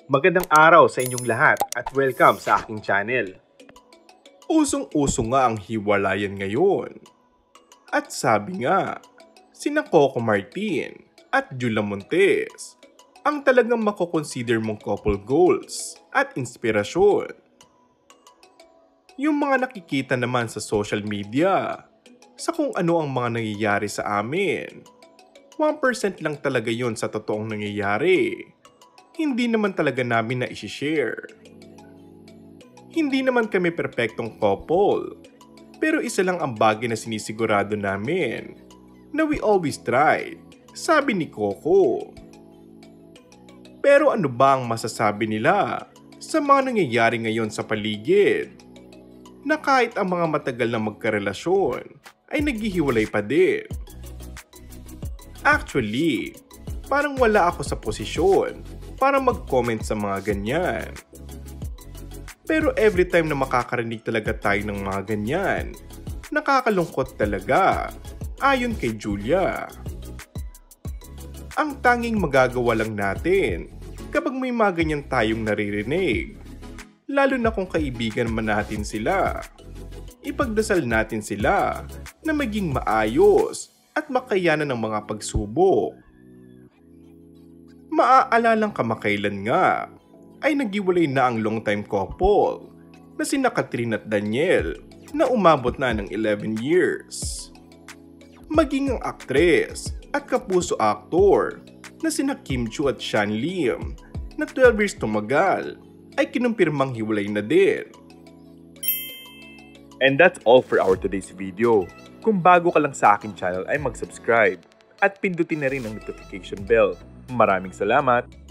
Magandang araw sa inyong lahat at welcome sa aking channel. Usong-uso nga ang hiwalayan ngayon. At sabi nga, sina Coco Martin at Jula Montes ang talagang makoconsider mong couple goals at inspirasyon. Yung mga nakikita naman sa social media, sa kung ano ang mga nangyayari sa amin, 1% lang talaga yon sa totoong nangyayari. Hindi naman talaga namin na isi-share. Hindi naman kami perpektong couple, pero isa lang ang bagay na sinisigurado namin, na we always tried, sabi ni Coco. Pero ano ba ang masasabi nila sa mga nangyayari ngayon sa paligid? Na kahit ang mga matagal na magkarelasyon ay naghihiwalay pa din. Actually, parang wala ako sa posisyon para mag-comment sa mga ganyan. Pero every time na makakarinig talaga tayo ng mga ganyan, nakakalungkot talaga, ayon kay Julia. Ang tanging magagawa lang natin kapag may mga ganyan tayong naririnig, lalo na kung kaibigan man natin sila, ipagdasal natin sila na maging maayos at makayanan ng mga pagsubok. Maaalalang kamakailan nga ay naghiwalay na ang long-time couple na sina Catherine at Daniel na umabot na ng 11 years. Maging ang aktres at kapuso aktor na sina Kim Chiu at Sean Lim na 12 years tumagal ay kinumpirmang hiwalay na din. And that's all for our today's video. Kung bago ka lang sa aking channel ay mag-subscribe at pindutin na rin ang notification bell. Maraming salamat!